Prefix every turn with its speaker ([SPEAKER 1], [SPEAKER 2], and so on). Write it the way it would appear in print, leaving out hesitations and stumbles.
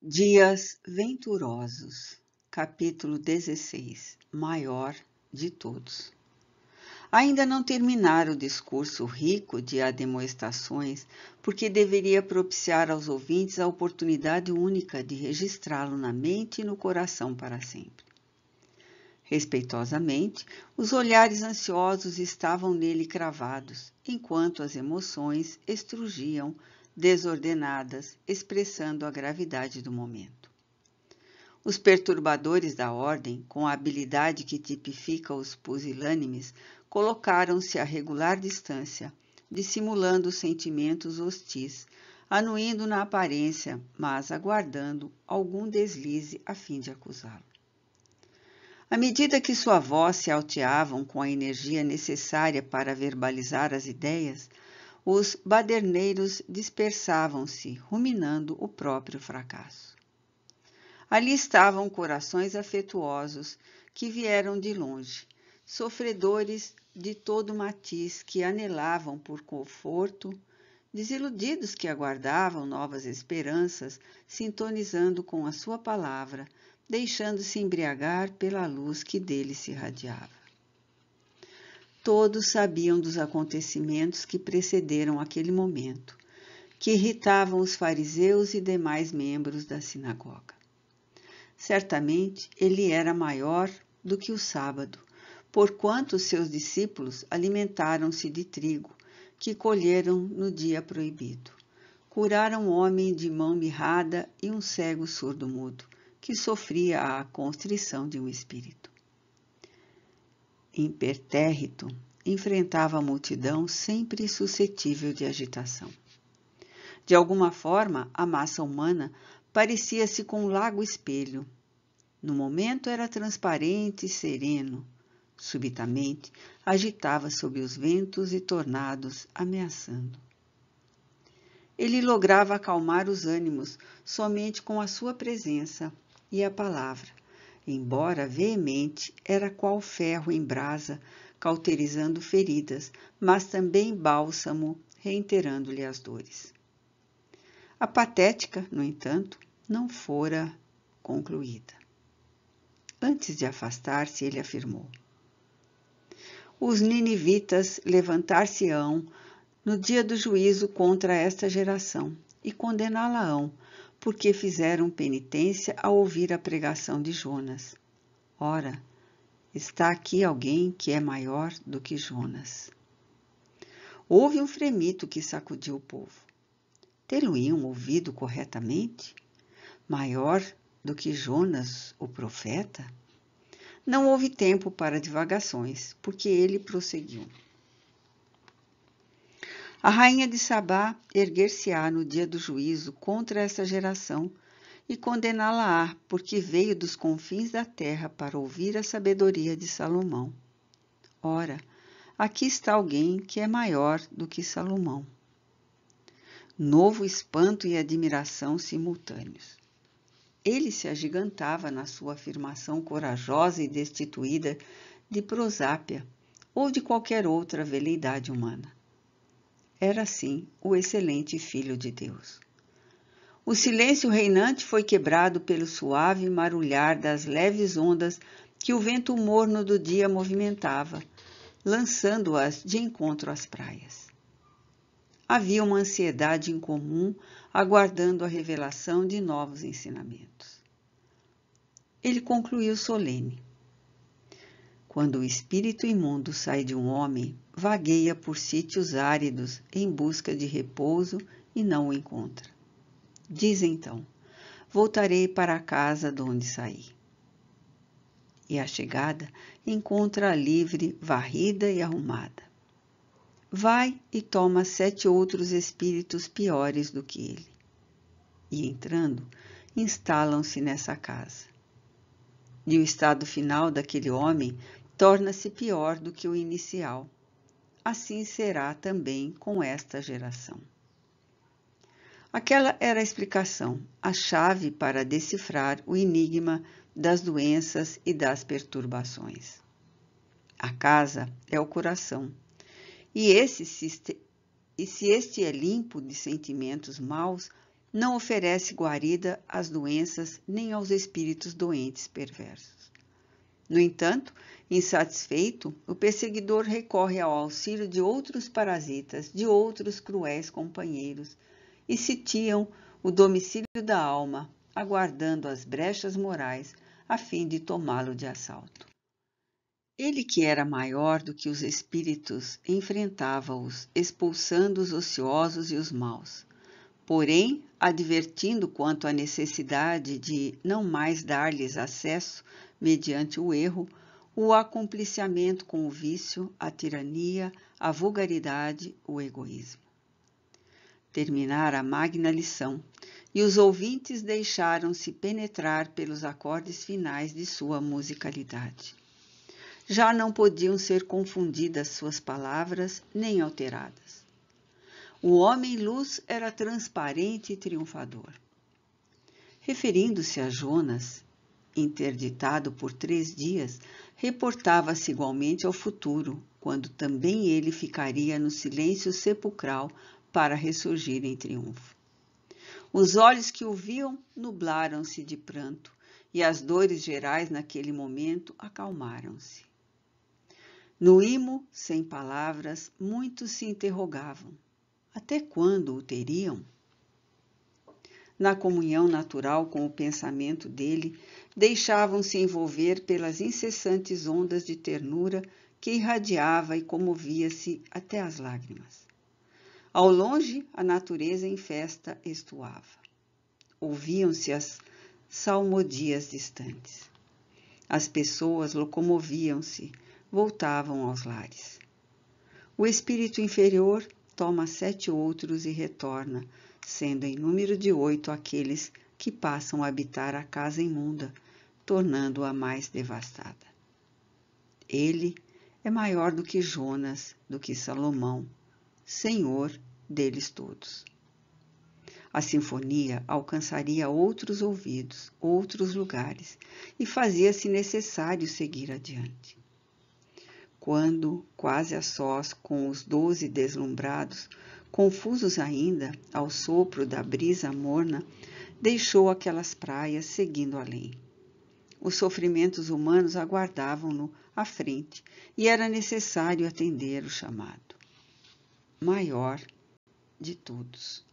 [SPEAKER 1] Dias venturosos, capítulo 16, maior de todos. Ainda não terminara o discurso rico de admoestações, porque deveria propiciar aos ouvintes a oportunidade única de registrá-lo na mente e no coração para sempre. Respeitosamente, os olhares ansiosos estavam nele cravados, enquanto as emoções estrugiam desordenadas, expressando a gravidade do momento. Os perturbadores da ordem, com a habilidade que tipifica os pusilânimes, colocaram-se a regular distância, dissimulando sentimentos hostis, anuindo na aparência, mas aguardando algum deslize a fim de acusá-lo. À medida que sua voz se alteavam com a energia necessária para verbalizar as ideias, os baderneiros dispersavam-se, ruminando o próprio fracasso. Ali estavam corações afetuosos que vieram de longe, sofredores de todo matiz que anelavam por conforto, desiludidos que aguardavam novas esperanças, sintonizando com a sua palavra, deixando-se embriagar pela luz que dele se irradiava. Todos sabiam dos acontecimentos que precederam aquele momento, que irritavam os fariseus e demais membros da sinagoga. Certamente ele era maior do que o sábado, porquanto seus discípulos alimentaram-se de trigo, que colheram no dia proibido. Curaram um homem de mão mirrada e um cego surdo-mudo, que sofria a constrição de um espírito. Impertérrito, enfrentava a multidão sempre suscetível de agitação. De alguma forma, a massa humana parecia-se com um lago espelho. No momento era transparente e sereno. Subitamente, agitava sob os ventos e tornados, ameaçando. Ele lograva acalmar os ânimos somente com a sua presença e a palavra. Embora veemente, era qual ferro em brasa, cauterizando feridas, mas também bálsamo, reiterando-lhe as dores. A patética, no entanto, não fora concluída. Antes de afastar-se, ele afirmou: os ninivitas levantar-se-ão no dia do juízo contra esta geração e condená-la-ão, porque fizeram penitência ao ouvir a pregação de Jonas. Ora, está aqui alguém que é maior do que Jonas. Houve um fremito que sacudiu o povo. Tê-lo-iam ouvido corretamente? Maior do que Jonas, o profeta? Não houve tempo para divagações, porque ele prosseguiu. A rainha de Sabá erguer-se-á no dia do juízo contra essa geração e condená-la-á, porque veio dos confins da terra para ouvir a sabedoria de Salomão. Ora, aqui está alguém que é maior do que Salomão. Novo espanto e admiração simultâneos. Ele se agigantava na sua afirmação corajosa e destituída de prosápia ou de qualquer outra veleidade humana. Era, assim, o excelente Filho de Deus. O silêncio reinante foi quebrado pelo suave marulhar das leves ondas que o vento morno do dia movimentava, lançando-as de encontro às praias. Havia uma ansiedade incomum, aguardando a revelação de novos ensinamentos. Ele concluiu solene. Quando o espírito imundo sai de um homem, vagueia por sítios áridos em busca de repouso e não o encontra. Diz então: voltarei para a casa de onde saí. E à chegada, encontra-a livre, varrida e arrumada. Vai e toma 7 outros espíritos piores do que ele. E entrando, instalam-se nessa casa. E o estado final daquele homem torna-se pior do que o inicial. Assim será também com esta geração. Aquela era a explicação, a chave para decifrar o enigma das doenças e das perturbações. A casa é o coração, e se este é limpo de sentimentos maus, não oferece guarida às doenças nem aos espíritos doentes perversos. No entanto, insatisfeito, o perseguidor recorre ao auxílio de outros parasitas, de outros cruéis companheiros, e sitiam o domicílio da alma, aguardando as brechas morais a fim de tomá-lo de assalto. Ele, que era maior do que os espíritos, enfrentava-os, expulsando os ociosos e os maus. Porém, advertindo quanto à necessidade de não mais dar-lhes acesso mediante o erro, o acompliciamento com o vício, a tirania, a vulgaridade, o egoísmo. Terminara a magna lição, e os ouvintes deixaram-se penetrar pelos acordes finais de sua musicalidade. Já não podiam ser confundidas suas palavras nem alteradas. O homem-luz era transparente e triunfador. Referindo-se a Jonas, interditado por 3 dias, reportava-se igualmente ao futuro, quando também ele ficaria no silêncio sepulcral para ressurgir em triunfo. Os olhos que o viam nublaram-se de pranto, e as dores gerais naquele momento acalmaram-se. No imo, sem palavras, muitos se interrogavam. Até quando o teriam? Na comunhão natural com o pensamento dele, deixavam-se envolver pelas incessantes ondas de ternura que irradiava e comovia-se até as lágrimas. Ao longe, a natureza em festa estuava. Ouviam-se as salmodias distantes. As pessoas locomoviam-se, voltavam aos lares. O espírito inferior toma 7 outros e retorna, sendo em número de 8 aqueles que passam a habitar a casa imunda, tornando-a mais devastada. Ele é maior do que Jonas, do que Salomão, Senhor deles todos. A sinfonia alcançaria outros ouvidos, outros lugares, e fazia-se necessário seguir adiante. Quando, quase a sós com os 12 deslumbrados, confusos ainda ao sopro da brisa morna, deixou aquelas praias seguindo além. Os sofrimentos humanos aguardavam-no à frente e era necessário atender o chamado. Maior de todos.